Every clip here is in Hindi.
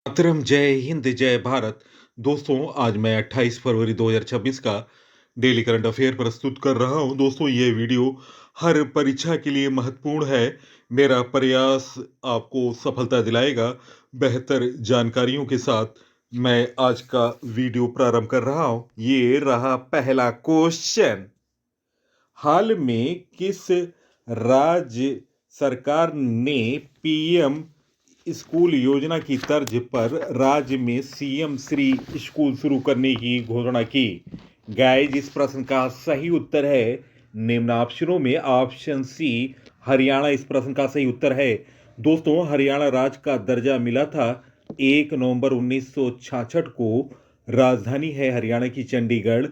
मातरम, जय हिंद, जय भारत। दोस्तों, आज मैं 28 फरवरी 2026 का डेली करंट अफेयर प्रस्तुत कर रहा हूं। दोस्तों, ये वीडियो हर परीक्षा के लिए महत्वपूर्ण है। मेरा प्रयास आपको सफलता दिलाएगा। बेहतर जानकारियों के साथ मैं आज का वीडियो प्रारंभ कर रहा हूं। ये रहा पहला क्वेश्चन। हाल में किस राज्य सरकार ने पीएम स्कूल योजना की तर्ज पर राज्य में सीएम श्री स्कूल शुरू करने की घोषणा की? गाइस, इस प्रश्न का सही उत्तर है निम्न ऑप्शनों में ऑप्शन सी, हरियाणा इस प्रश्न का सही उत्तर है। दोस्तों, हरियाणा राज्य का दर्जा मिला था 1 नवंबर 1966 को। राजधानी है हरियाणा की चंडीगढ़।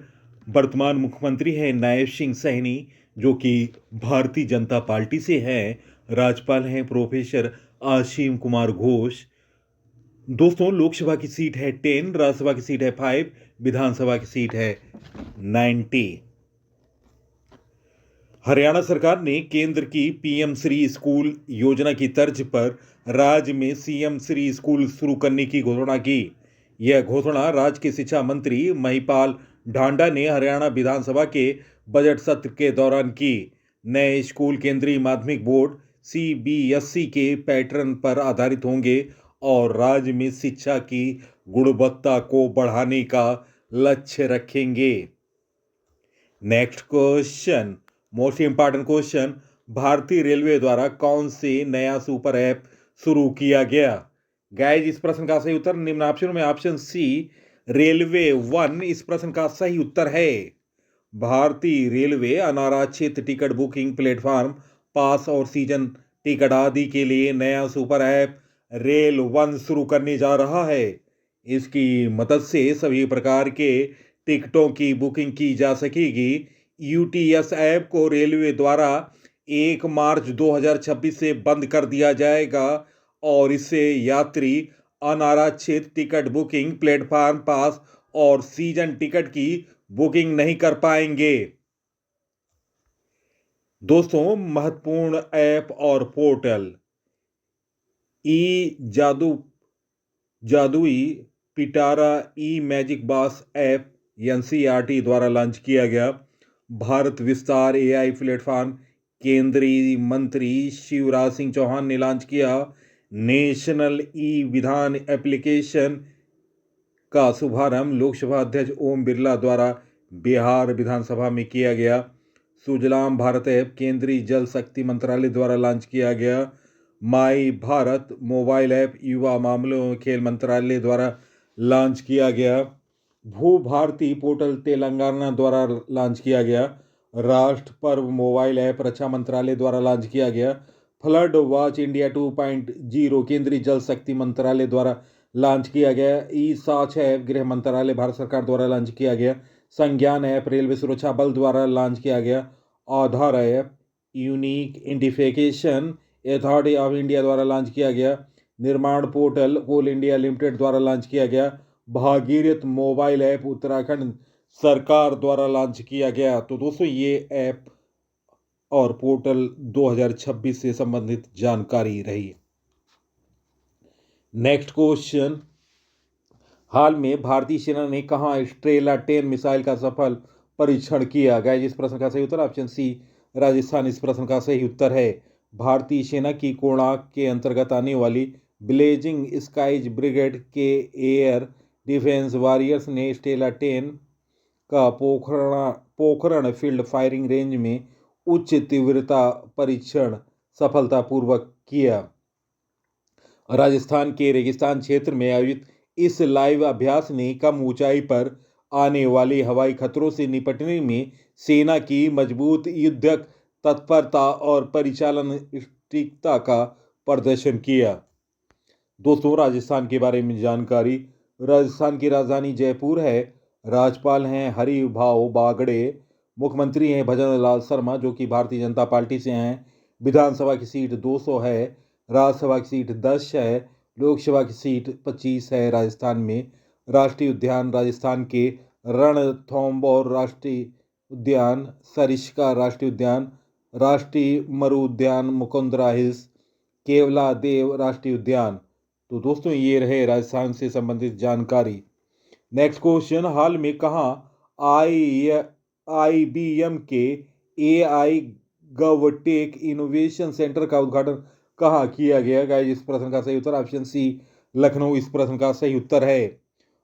वर्तमान मुख्यमंत्री है नायब सिंह सैनी, जो कि भारतीय जनता पार्टी से हैं। राज्यपाल हैं प्रोफेसर आशीष कुमार घोष। दोस्तों, लोकसभा की सीट है 10, राज्यसभा की सीट है 5, विधानसभा की सीट है 90। हरियाणा सरकार ने केंद्र की पीएम श्री स्कूल योजना की तर्ज पर राज्य में सीएम श्री स्कूल शुरू करने की घोषणा की। यह घोषणा राज्य के शिक्षा मंत्री महिपाल ढांडा ने हरियाणा विधानसभा के बजट सत्र के दौरान की। नए स्कूल केंद्रीय माध्यमिक बोर्ड सीबीएसई के पैटर्न पर आधारित होंगे और राज्य में शिक्षा की गुणवत्ता को बढ़ाने का लक्ष्य रखेंगे। Next question, most important question. भारतीय रेलवे द्वारा कौन से नया सुपर ऐप शुरू किया गया? गाइस, इस प्रश्न का सही उत्तर निम्न ऑप्शनों में ऑप्शन सी, रेलवे वन इस प्रश्न का सही उत्तर है। भारतीय रेलवे अनारक्षित टिकट बुकिंग प्लेटफॉर्म, पास और सीजन टिकट आदि के लिए नया सुपर ऐप रेल वन शुरू करने जा रहा है। इसकी मदद से सभी प्रकार के टिकटों की बुकिंग की जा सकेगी। यूटीएस ऐप को रेलवे द्वारा 1 मार्च 2026 से बंद कर दिया जाएगा और इससे यात्री अनारक्षित टिकट बुकिंग प्लेटफॉर्म, पास और सीजन टिकट की बुकिंग नहीं कर पाएंगे। दोस्तों, महत्वपूर्ण ऐप और पोर्टल। ई जादुई पिटारा ई मैजिक बॉस ऐप एनसीईआरटी द्वारा लॉन्च किया गया। भारत विस्तार एआई प्लेटफॉर्म केंद्रीय मंत्री शिवराज सिंह चौहान ने लॉन्च किया। नेशनल ई विधान एप्लीकेशन का शुभारंभ लोकसभा अध्यक्ष ओम बिरला द्वारा बिहार विधानसभा में किया गया। सुजलाम भारत ऐप केंद्रीय जल शक्ति मंत्रालय द्वारा लॉन्च किया गया। माई भारत मोबाइल ऐप युवा मामलों एवं खेल मंत्रालय द्वारा लॉन्च किया गया। भू भारती पोर्टल तेलंगाना द्वारा लॉन्च किया गया। राष्ट्र पर्व मोबाइल ऐप रक्षा मंत्रालय द्वारा लॉन्च किया गया। फ्लड वॉच इंडिया 2.0 केंद्रीय जल शक्ति मंत्रालय द्वारा लॉन्च किया गया। ई साक्ष ऐप गृह मंत्रालय भारत सरकार द्वारा लॉन्च किया गया। संज्ञान ऐप रेलवे सुरक्षा बल द्वारा लॉन्च किया गया। Aadhaar app unique identification authority of India द्वारा लॉन्च किया गया। Nirman portal coal India limited द्वारा लॉन्च किया गया। भागीरथ मोबाइल ऐप उत्तराखंड सरकार द्वारा लॉन्च किया गया। तो दोस्तों, ये ऐप और पोर्टल 2026 से संबंधित जानकारी रही। नेक्स्ट क्वेश्चन, हाल में भारतीय सेना ने कहां स्ट्रेला 10 मिसाइल का सफल परीक्षण किया? गाइस, इस प्रश्न का सही उत्तर ऑप्शन सी, राजस्थान इस प्रश्न का सही उत्तर है। भारतीय सेना की कोणार्क के अंतर्गत आने वाली ब्लेजिंग स्काइज ब्रिगेड के एयर डिफेंस वॉरियर्स ने स्टेला 10 का पोखरण फील्ड फायरिंग रेंज में उच्च तीव्रता परीक्षण सफलतापूर्वक किया। राजस्थान के रेगिस्तान क्षेत्र में आयोजित इस लाइव अभ्यास ने कम ऊंचाई पर आने वाले हवाई खतरों से निपटने में सेना की मजबूत युद्धक तत्परता और परिचालन सटीकता का प्रदर्शन किया। दोस्तों, राजस्थान के बारे में जानकारी। राजस्थान की राजधानी जयपुर है। राज्यपाल हैं हरिभाऊ बागड़े। मुख्यमंत्री हैं भजन लाल शर्मा, जो कि भारतीय जनता पार्टी से हैं। विधानसभा की सीट 200 है। राज्यसभा की सीट 10 है। लोकसभा की सीट 25 है राजस्थान में। राष्ट्रीय उद्यान राजस्थान के रणथंभौर राष्ट्रीय उद्यान, सरिस्का राष्ट्रीय उद्यान, राष्ट्रीय मरु उद्यान मुकुंदरा हिल्स, केवलादेव राष्ट्रीय उद्यान। तो दोस्तों ये रहे राजस्थान से संबंधित जानकारी। नेक्स्ट क्वेश्चन, हाल में कहाँ IBM के AI गवटेक इनोवेशन सेंटर का उद्घाटन कहाँ किया गया? गाइस इस प्रश्न का सही उत्तर ऑप्शन सी लखनऊ इस प्रश्न का सही उत्तर है।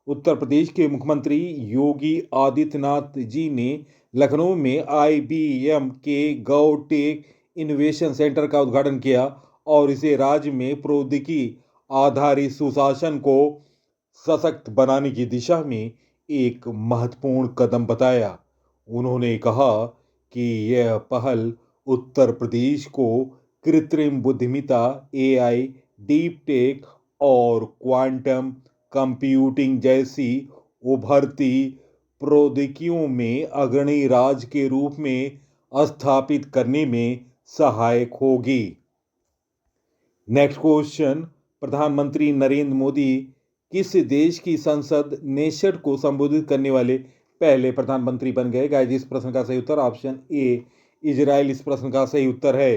उत्तर प्रदेश के मुख्यमंत्री योगी आदित्यनाथ जी ने लखनऊ में IBM के गवटेक इनोवेशन सेंटर का उद्घाटन किया और इसे राज्य में प्रौद्योगिकी आधारित सुशासन को सशक्त बनाने की दिशा में एक महत्वपूर्ण कदम बताया। उन्होंने कहा कि यह पहल उत्तर प्रदेश को कृत्रिम बुद्धिमत्ता, AI, डीप टेक और क्वांटम कंप्यूटिंग जैसी उभरती प्रौद्योगिकियों में अग्रणी राज्य के रूप में स्थापित करने में सहायक होगी। नेक्स्ट क्वेश्चन, प्रधानमंत्री नरेंद्र मोदी किस देश की संसद नेशद को संबोधित करने वाले पहले प्रधानमंत्री बन गए? गाइस इस प्रश्न का सही उत्तर ऑप्शन ए इजराइल इस प्रश्न का सही उत्तर है।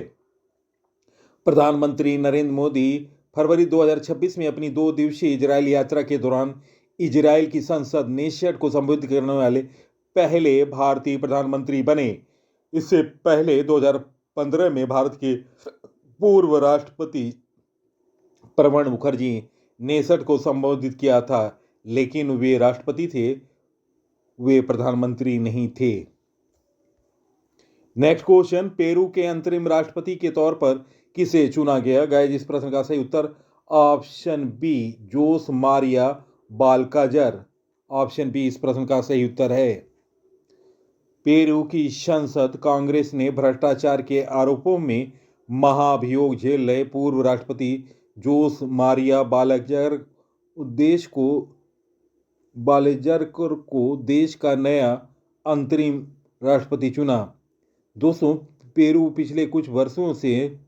प्रधानमंत्री नरेंद्र मोदी फरवरी 2026 में अपनी 2 दिवसीय इजराइल यात्रा के दौरान इजराइल की संसद नेशद को संबोधित करने वाले पहले भारतीय प्रधानमंत्री बने। इससे पहले 2015 में भारत के पूर्व राष्ट्रपति प्रणब मुखर्जी नेशद को संबोधित किया था, लेकिन वे राष्ट्रपति थे, वे प्रधानमंत्री नहीं थे। नेक्स्ट क्वेश्चन, पेरू के अंतरिम राष्ट्रपति के तौर पर किसे चुना गया? गाइस इस प्रश्न का सही उत्तर ऑप्शन बी जोस मारिया बाल्काजर ऑप्शन बी इस प्रश्न का सही उत्तर है। पेरू की संसद कांग्रेस ने भ्रष्टाचार के आरोपों में महाभियोग झेल रहे पूर्व राष्ट्रपति जोस मारिया बालेजर को देश का नया अंतरिम राष्ट्रपति चुना। दोस्तों, पेरू पिछले कुछ वर्षों से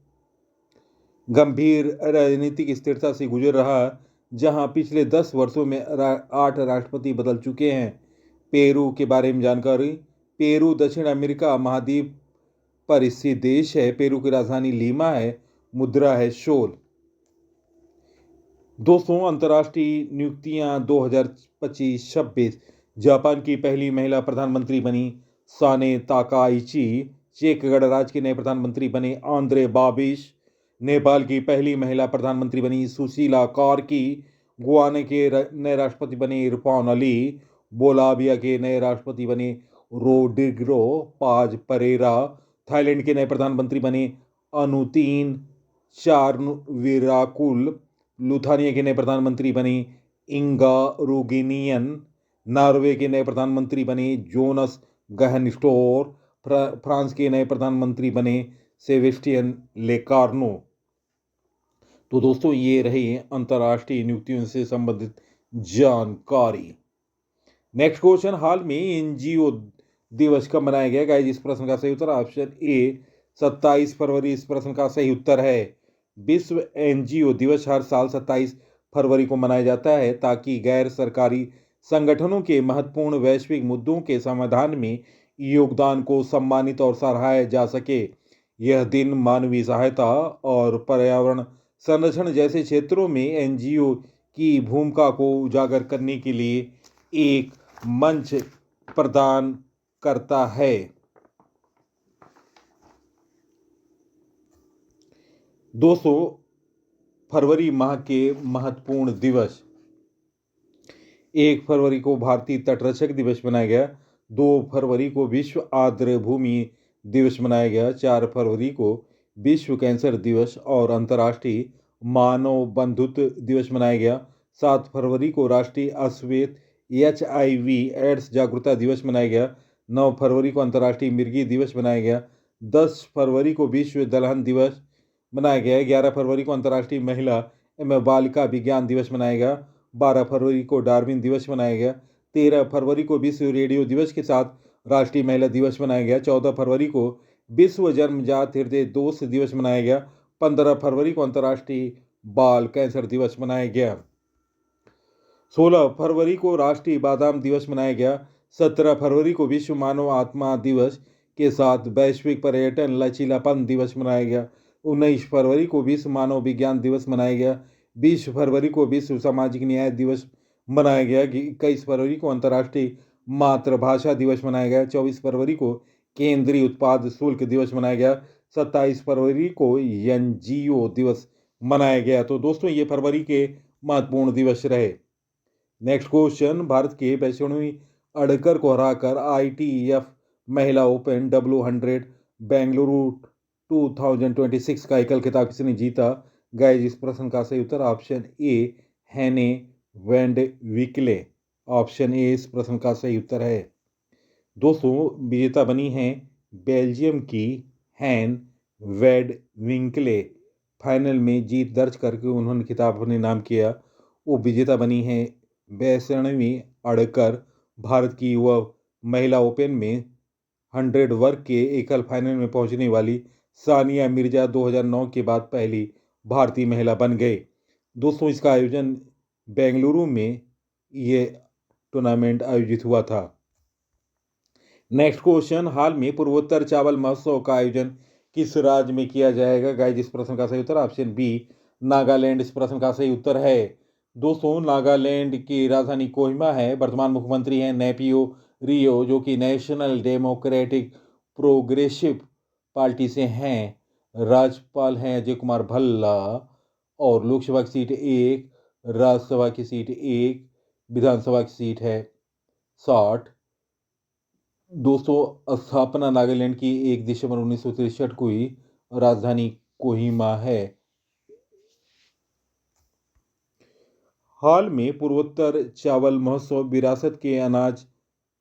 गंभीर राजनीतिक स्थिरता से गुजर रहा, जहां पिछले 10 वर्षों में 8 राष्ट्रपति बदल चुके हैं। पेरू के बारे में जानकारी, पेरू दक्षिण अमेरिका महाद्वीप पर स्थित देश है। पेरू की राजधानी लीमा है, मुद्रा है सोल। दोस्तों, अंतर्राष्ट्रीय नियुक्तियां 2025-26 जापान की पहली महिला प्रधानमंत्री बनी साने ताकाइची, चेक गणराज्य के नए प्रधानमंत्री बने आंद्रे बाबिश, नेपाल की पहली महिला प्रधानमंत्री बनी सुशीला कार्की, गुयाना के नए राष्ट्रपति बने इरफान अली, बोलाविया के नए राष्ट्रपति बने रोड्रिगो पाज परेरा, थाईलैंड के नए प्रधानमंत्री बने अनुतीन चारनविराकुल, लुथानिया के नए प्रधानमंत्री बने इंगा रोगिनियन, नॉर्वे के नए प्रधानमंत्री बने जोनस गहनस्टोर, फ्रांस के नए प्रधानमंत्री बने सेबेस्टियन लेकार्नो। तो दोस्तों, ये रही अंतर्राष्ट्रीय नियुक्तियों से संबंधित जानकारी। नेक्स्ट क्वेश्चन, हाल में एनजीओ दिवस कब मनाया गया? गाइस इस प्रश्न का सही उत्तर ऑप्शन ए 27 फरवरी इस प्रश्न का सही उत्तर है। विश्व एनजीओ दिवस हर साल 27 फरवरी को मनाया जाता है ताकि गैर सरकारी संगठनों के महत्वपूर्ण वैश्विक मुद्दों के समाधान में योगदान को सम्मानित और सराहा जा सके। यह दिन मानवीय सहायता और पर्यावरण संरक्षण जैसे क्षेत्रों में एनजीओ की भूमिका को उजागर करने के लिए एक मंच प्रदान करता है। दोस्तों, फरवरी माह के महत्वपूर्ण दिवस, 1 फरवरी को भारतीय तटरक्षक दिवस मनाया गया, 2 फरवरी को विश्व आर्द्र भूमि दिवस मनाया गया, 4 फरवरी को विश्व कैंसर दिवस और अंतर्राष्ट्रीय मानव बंधुत्व दिवस मनाया गया, 7 फरवरी को राष्ट्रीय अश्वेत HIV एड्स जागरूकता दिवस मनाया गया, 9 फरवरी को अंतर्राष्ट्रीय मिर्गी दिवस मनाया गया, 10 फरवरी को विश्व दलहन दिवस मनाया गया, 11 फरवरी को अंतर्राष्ट्रीय महिला एवं बालिका विज्ञान दिवस मनाया गया, 12 फरवरी को डार्विन दिवस मनाया गया, 13 फरवरी को विश्व रेडियो दिवस के साथ राष्ट्रीय महिला दिवस मनाया गया, 14 फरवरी को विश्व जन्मजात हृदय दोष दिवस मनाया गया, 15 फरवरी को अंतर्राष्ट्रीय बाल कैंसर दिवस मनाया गया, 16 फरवरी को राष्ट्रीय बादाम दिवस मनाया गया, 17 फरवरी को विश्व मानव आत्मा दिवस के साथ वैश्विक पर्यटन लचीलापन दिवस मनाया गया, 19 फरवरी को विश्व मानव विज्ञान दिवस मनाया गया, 20 फरवरी को विश्व सामाजिक न्याय दिवस मनाया गया। 21 फरवरी को अंतर्राष्ट्रीय मातृभाषा दिवस मनाया गया। 24 फरवरी को केंद्रीय उत्पाद शुल्क दिवस मनाया गया। 27 फरवरी को एनजीओ दिवस मनाया गया। तो दोस्तों ये फरवरी के महत्वपूर्ण दिवस रहे। नेक्स्ट क्वेश्चन, भारत के वैष्णवी अडकर को हराकर ITF महिला ओपन W100 बेंगलुरु 2026 का एकल खिताब किसने जीता? गाइस इस प्रश्न का सही उत्तर ऑप्शन ए हैने वैंड विकले। ऑप्शन ए इस प्रश्न का सही उत्तर है। दोस्तों विजेता बनी हैं बेल्जियम की हैन वैड विंकले। फाइनल में जीत दर्ज करके उन्होंने खिताब अपने नाम किया। वो विजेता बनी हैं वैष्णवी अडकर। भारत की वह महिला ओपन में 100 वर्ग के एकल फाइनल में पहुंचने वाली सानिया मिर्जा 2009 के बाद पहली भारतीय महिला बन गए। दोस्तों इसका आयोजन बेंगलुरु में ये टूर्नामेंट आयोजित हुआ था। नेक्स्ट क्वेश्चन, हाल में पूर्वोत्तर चावल महोत्सव का आयोजन किस राज्य में किया जाएगा? गाइस इस प्रश्न का सही उत्तर ऑप्शन बी नागालैंड इस प्रश्न का सही उत्तर है। दोस्तों नागालैंड की राजधानी कोहिमा है। वर्तमान मुख्यमंत्री हैं नेपियो रियो जो कि नेशनल डेमोक्रेटिक प्रोग्रेसिव पार्टी से हैं। राज्यपाल हैं अजय कुमार भल्ला। और लोकसभा की सीट 1, राज्यसभा की सीट 1, विधानसभा की सीट है 60। दोस्तों स्थापना नागालैंड की 1 दिसंबर 1963 को हुई। राजधानी कोहिमा है। हाल में पूर्वोत्तर चावल महोत्सव विरासत के अनाज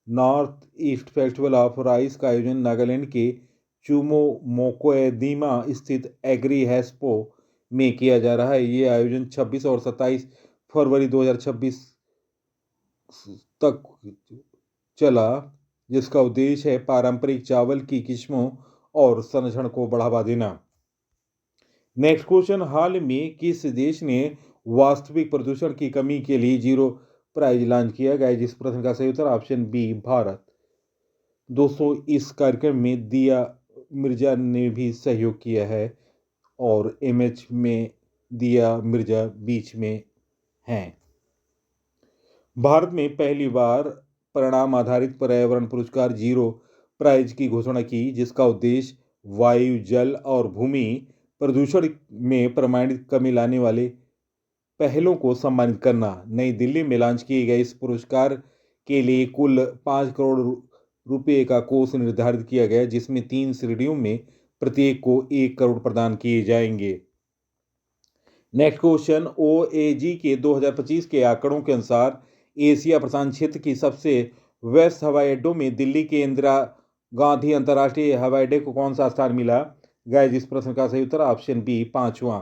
north east festival of rice का आयोजन नागालैंड के चुमो मोकोएदिमा स्थित एग्री हैस्पो में किया जा रहा है। ये आयोजन 26 और 27 फरवरी 2026 तक चला, जिसका उद्देश्य है पारंपरिक चावल की किस्मों और संरक्षण को बढ़ावा देना। नेक्स्ट क्वेश्चन, हाल में किस देश ने वास्तविक प्रदूषण की कमी के लिए जीरो प्राइज लॉन्च किया गया? जिस प्रश्न का सही उत्तर ऑप्शन बी भारत। दोस्तों इस कार्यक्रम में दिया मिर्जा ने भी सहयोग किया है और MH में दिया मिर्जा बीच में हैं। भारत में पहली बार परिणाम आधारित पर्यावरण पुरस्कार जीरो प्राइज की घोषणा की, जिसका उद्देश्य वायु, जल और भूमि प्रदूषण में प्रमाणित कमी लाने वाले पहलों को सम्मानित करना। नई दिल्ली में लॉन्च किए गए इस पुरस्कार के लिए कुल 5 करोड़ रुपए का कोष निर्धारित किया गया, जिसमें 3 श्रेणियों में प्रत्येक को 1 करोड़ प्रदान किए जाएंगे। नेक्स्ट क्वेश्चन, OAG के 2025 के आंकड़ों के अनुसार एशिया प्रशांत क्षेत्र की सबसे व्यस्त हवाई अड्डों में दिल्ली के इंदिरा गांधी अंतर्राष्ट्रीय हवाई अड्डे को कौन सा स्थान मिला? गाइस इस प्रश्न का सही उत्तर ऑप्शन बी 5वां।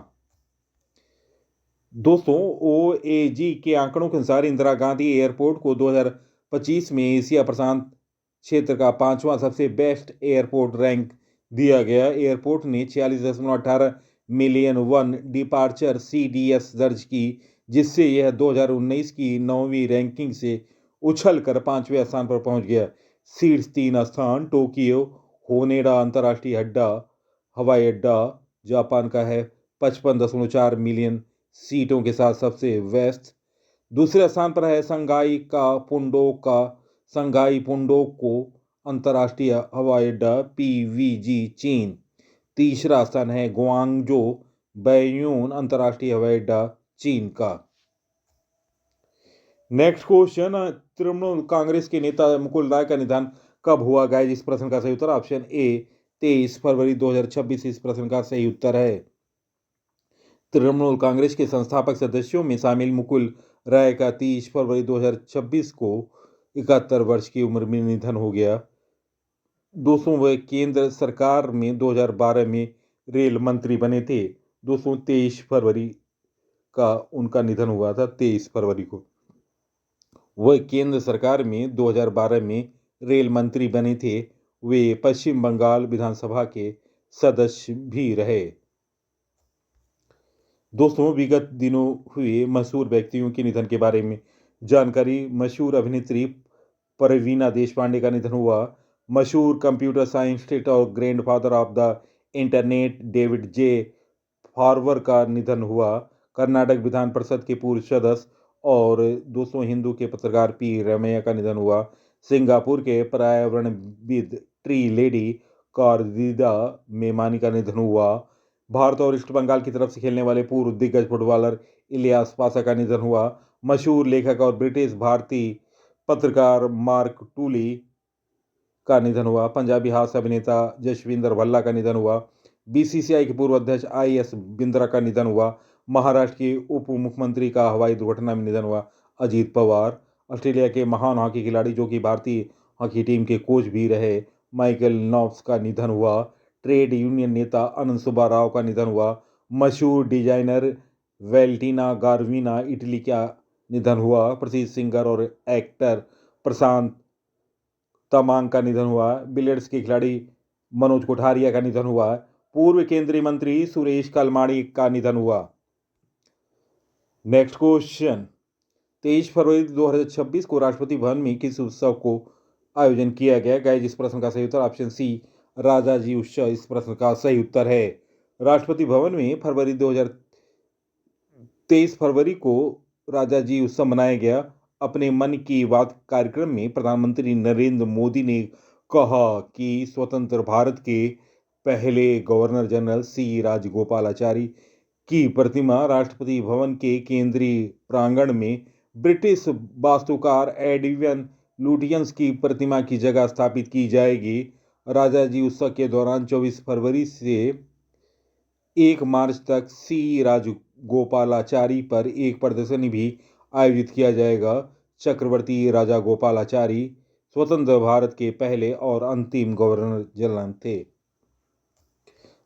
दोस्तों OAG के आंकड़ों के अनुसार इंदिरा गांधी एयरपोर्ट को 2025 में एशिया प्रशांत क्षेत्र का 5वां सबसे बेस्ट एयरपोर्ट रैंक दिया गया। एयरपोर्ट ने 46.18 मिलियन वन डिपार्चर CDS दर्ज की, जिससे यह 2019 की 9वीं रैंकिंग से उछलकर 5वें स्थान पर पहुंच गया। शीर्ष 3 स्थान टोक्यो होनेडा अंतर्राष्ट्रीय हवाई अड्डा जापान का है 55.4 मिलियन सीटों के साथ सबसे व्यस्त। दूसरे स्थान पर है संगाई पुंडोको अंतर्राष्ट्रीय हवाई अड्डा PVG चीन। तीसरा स्थान है ग्वांगजो बैयून अंतर्राष्ट्रीय हवाई अड्डा चीन का। नेक्स्ट क्वेश्चन, तृणमूल कांग्रेस के नेता मुकुल राय का निधन कब हुआ? गाइस इस प्रश्न का सही उत्तर ऑप्शन ए 23 फरवरी 2026 इस प्रश्न का सही उत्तर है। तृणमूल कांग्रेस के संस्थापक सदस्यों में शामिल मुकुल राय का 30 फरवरी 2026 को 71 वर्ष की उम्र में निधन हो गया। दोस्तों वह केंद्र सरकार में 2012 में रेल मंत्री बने थे। दोस्तों 23 फरवरी का उनका निधन हुआ था। 23 फरवरी को वह केंद्र सरकार में 2012 में रेल मंत्री बने थे। वे पश्चिम बंगाल विधानसभा के सदस्य भी रहे। दोस्तों विगत दिनों हुए मशहूर व्यक्तियों के निधन के बारे में जानकारी। मशहूर अभिनेत्री परवीना देशपांडे का निधन हुआ। मशहूर कंप्यूटर साइंटिस्ट और grandfather of the internet David J Farber का निधन हुआ। कर्नाटक विधान परिषद के पूर्व सदस्य और 200 हिंदू के पत्रकार पी रमैया का निधन हुआ। सिंगापुर के पर्यावरणविद ट्री लेडी कार्दिदा मेमानी का निधन हुआ। भारत और ईस्ट बंगाल की तरफ से खेलने वाले पूर्व दिग्गज फुटबॉलर इलियास पासा का निधन हुआ। मशहूर लेखक और ब्रिटिश भारतीय पत्रकार मार्क टूली का निधन हुआ। पंजाबी हास्य अभिनेता जसविंदर भल्ला का निधन हुआ। बीसीसीआई के पूर्व अध्यक्ष आईएस बिंद्रा का निधन हुआ। महाराष्ट्र के उप मुख्यमंत्री का हवाई दुर्घटना में निधन हुआ। अजीत पवार। ऑस्ट्रेलिया के महान हॉकी खिलाड़ी जो कि भारतीय हॉकी टीम के कोच भी रहे, माइकल नॉब्स का निधन हुआ। ट्रेड यूनियन नेता अनंत सुब्बा राव का निधन हुआ। मशहूर डिजाइनर वेल्टिना गार्विना इटली का निधन हुआ। प्रसिद्ध सिंगर और एक्टर प्रशांत तमांग का निधन हुआ। बिलियर्ड्स के खिलाड़ी मनोज कोठारिया का निधन हुआ। पूर्व केंद्रीय मंत्री सुरेश कलमाड़ी का निधन हुआ। नेक्स्ट क्वेश्चन, 23 फरवरी 2026 को राष्ट्रपति भवन में किस उत्सव को आयोजन किया गया? गाइस, इस प्रश्न का सही उत्तर ऑप्शन सी, राजाजी उत्सव इस प्रश्न का सही उत्तर है। राष्ट्रपति भवन में 23 फरवरी को राजाजी उत्सव मनाया गया। अपने मन की बात कार्यक्रम में प्रधानमंत्री नरेंद्र मोदी ने कहा कि स्वतंत्र भारत के पहले गवर्नर जनरल सी राजगोपालाचारी की प्रतिमा राष्ट्रपति भवन के केंद्रीय प्रांगण में ब्रिटिश वास्तुकार एडविन लुटियंस की प्रतिमा की जगह स्थापित की जाएगी। राजाजी उत्सव के दौरान 24 फरवरी से 1 मार्च तक सी राजगोपालाचारी पर एक प्रदर्शनी भी आयोजित किया जाएगा। चक्रवर्ती राजा गोपालाचारी स्वतंत्र भारत के पहले और अंतिम गवर्नर जनरल थे।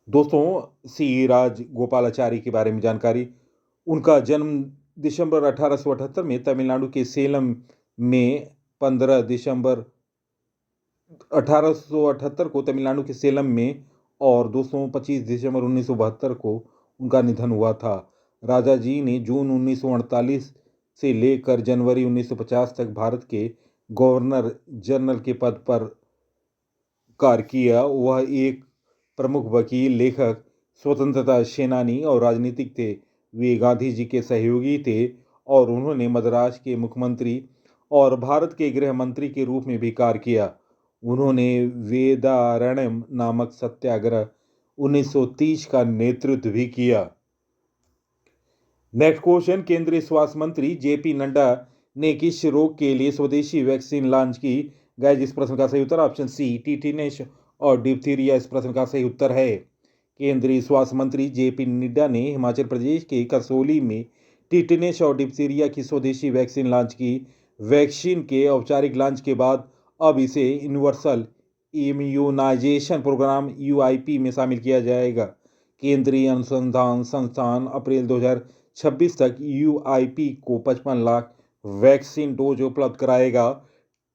दोस्तों, सी राजगोपालाचारी के बारे में जानकारी, उनका जन्म दिसंबर 1878 में तमिलनाडु के सेलम में 15 दिसंबर 1878 को तमिलनाडु के सेलम में और 225 दिसंबर 1972 को उनका निधन हुआ था। राजा जी ने जून 1948 से लेकर जनवरी 1950 तक भारत के गवर्नर जनरल के पद पर कार्य किया। वह एक प्रमुख वकील, लेखक, स्वतंत्रता सेनानी और राजनीतिक थे। वे गांधी जी के सहयोगी थे और उन्होंने मद्रास के मुख्यमंत्री और भारत के गृह मंत्री के रूप में भी कार्य किया। उन्होंने वेदारण्यम नामक सत्याग्रह 1930 का नेतृत्व भी किया। नेक्स्ट क्वेश्चन, केंद्रीय स्वास्थ्य मंत्री जेपी नड्डा ने किस रोग के लिए स्वदेशी वैक्सीन लॉन्च की? गाइस, इस प्रश्न का सही उत्तर ऑप्शन सी, टीटेनस और डिप्थीरिया इस प्रश्न का सही उत्तर है। केंद्रीय स्वास्थ्य मंत्री जेपी नड्डा ने हिमाचल प्रदेश के कसौली में टीटेनस और डिप्थीरिया की स्वदेशी वैक्सीन लॉन्च की। वैक्सीन के औपचारिक लॉन्च के बाद अब इसे यूनिवर्सल इम्यूनाइजेशन प्रोग्राम यूआईपी में शामिल किया जाएगा। केंद्रीय अनुसंधान संस्थान अप्रैल 2026 तक यूआईपी को 55 लाख वैक्सीन डोज उपलब्ध कराएगा।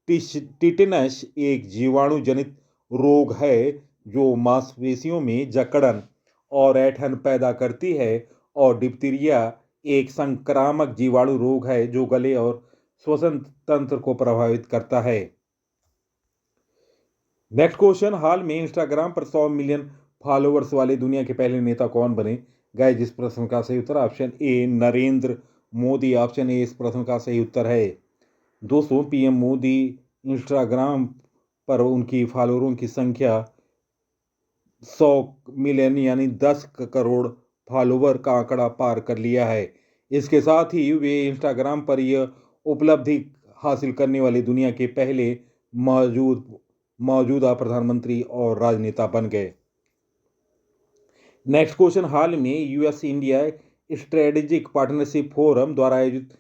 टिटेनस एक जीवाणु जनित रोग है जो मांसपेशियों में जकड़न और ऐंठन पैदा करती है, और डिप्थीरिया एक संक्रामक जीवाणु रोग है जो गले और श्वसन तंत्र को प्रभावित करता है। नेक्स्ट क्वेश्चन, हाल में इंस्टाग्राम पर 100 मिलियन फॉलोअर्स वाले दुनिया के पहले नेता कौन बने? गाइस, इस प्रश्न का सही उत्तर option A, Narendra Modi option A इस प्रश्न का सही उत्तर है। दोस्तों, पीएम मोदी इंस्टाग्राम पर उनकी फॉलोअरों की संख्या 100 मिलियन यानी 10 करोड़ फॉलोवर का आंकड़ा पार कर लिया है। इसके साथ ही वे इंस्टाग्राम पर यह उपलब्धि हासिल करने वाले दुनिया के पहले मौजूदा प्रधानमंत्री और राजनेता बन गए। नेक्स्ट क्वेश्चन, हाल में US India strategic partnership forum द्वारा आयोजित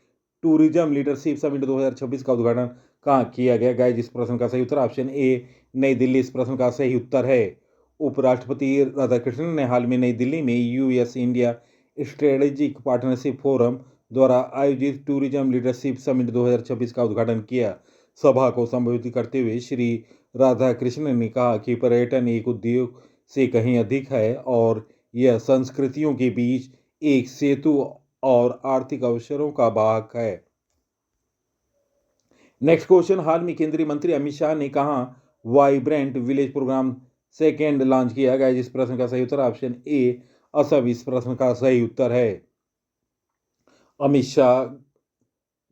टूरिज्म लीडरशिप समिट 2026 का उद्घाटन कहाँ किया गया? गाइस, इस प्रश्न का सही उत्तर ऑप्शन ए, नई दिल्ली इस प्रश्न का सही उत्तर है। उपराष्ट्रपति राधाकृष्णन ने हाल में नई दिल्ली में US India strategic partnership forum द्वारा आयोजित टूरिज्म लीडरशिप समिट 2026 का उद्घाटन किया। सभा को संबोधित करते हुए श्री राधाकृष्णन ने कहा कि पर्यटन एक उद्योग से कहीं अधिक है और यह संस्कृतियों के बीच एक सेतु और आर्थिक अवसरों का वाहक है। नेक्स्ट क्वेश्चन, हाल में केंद्रीय मंत्री अमित शाह ने कहा vibrant village programme second launch किया गया? इस प्रश्न का सही उत्तर ऑप्शन ए, असम इस प्रश्न का सही उत्तर है। अमित शाह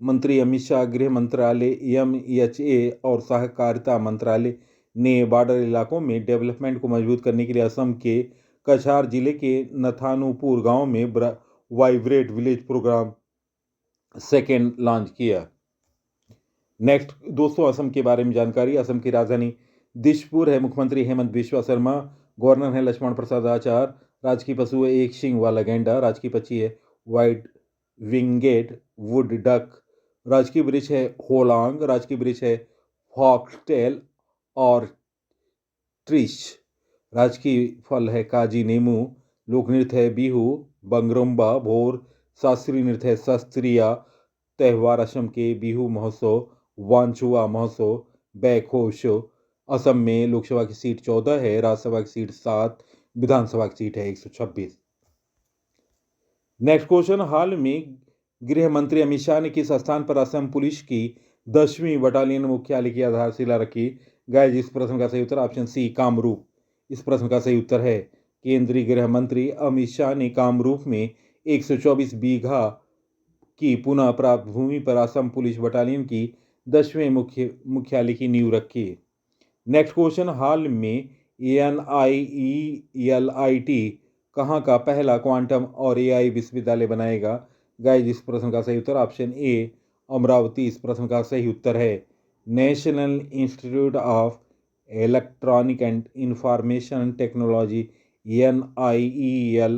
मंत्री अमित शाह, गृह मंत्रालय, एमएचए और सहकारिता मंत्रालय ने बॉर्डर इलाकों में डेवलपमेंट को मजबूत करने के लिए असम के कछार जिले के नथानूपुर गांव में vibrant village programme second launch किया। नेक्स्ट दोस्तों, असम के बारे में जानकारी। असम की राजधानी दिसपुर है। मुख्यमंत्री हेमंत बिश्वा शर्मा, गवर्नर है लक्ष्मण प्रसाद आचार्य, राजकीय पशु है एक शिंग वाला गैंडा, राजकीय पक्षी है व्हाइट विंगेड वुड डक, राजकीय वृक्ष है होलांग, राजकीय वृक्ष है फॉक्सटेल और ट्रिश, राजकीय फल है काजी नीमू, लोक नृत्य है बिहू, बंगरुम्बा, भोर, शास्त्रीय नृत्य है शास्त्रीय त्यौहार असम के बिहू महोत्सव, वांचुआ महोत्सव, बैखोशो। असम में लोकसभा की सीट 14 है, राज्यसभा की सीट 7, विधानसभा की सीट है 126। नेक्स्ट क्वेश्चन, हाल में गृह मंत्री अमित शाह ने किस स्थान पर असम पुलिस की 10वीं बटालियन मुख्यालय की आधारशिला रखी? गाइस, इस प्रश्न का सही उत्तर ऑप्शन सी कामरूप। इस प्रश्न का सही उत्तर है केंद्रीय गृह मंत्री अमित शाह ने कामरूप में 124 बीघा की पुनः प्राप्त भूमि पर असम पुलिस बटालियन की 10वें मुख्यालय की नींव रखी। नेक्स्ट क्वेश्चन, हाल में NIELIT कहाँ का पहला क्वांटम और AI विश्वविद्यालय बनाएगा? गाइस, इस प्रश्न का सही उत्तर ऑप्शन ए अमरावती। इस प्रश्न का सही उत्तर है national institute of electronic and information technology NIELIT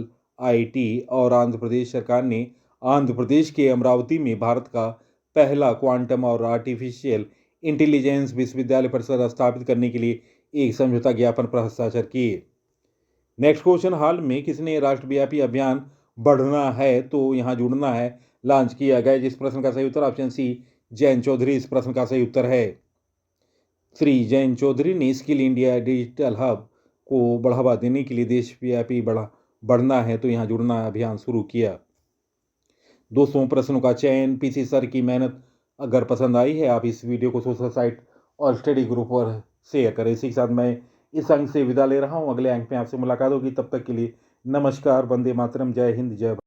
और आंध्र प्रदेश सरकार ने आंध्र प्रदेश के अमरावती में भारत का पहला क्वांटम और आर्टिफिशियल इंटेलिजेंस विश्वविद्यालय परिसर स्थापित करने के लिए एक समझौता ज्ञापन पर हस्ताक्षर किए। नेक्स्ट क्वेश्चन, हाल में किसने राष्ट्रव्यापी अभियान बढ़ना है तो यहाँ जुड़ना है लॉन्च किया गया? जिस प्रश्न का सही उत्तर ऑप्शन सी जयंत चौधरी। इस प्रश्न का सही उत्तर है श्री जयंत चौधरी ने स्किल इंडिया डिजिटल हब को बढ़ावा देने के लिए देशव्यापी बढ़ना है तो यहाँ जुड़ना अभियान शुरू किया। दोस्तों, प्रश्नों का चयन पीसी सर की मेहनत अगर पसंद आई है, आप इस वीडियो को सोशल साइट और स्टडी ग्रुप पर शेयर करें। इसी के साथ मैं इस अंक से विदा ले रहा हूं। अगले अंक में आपसे मुलाकात होगी। तब तक के लिए नमस्कार, वंदे मातरम, जय हिंद, जय भारत।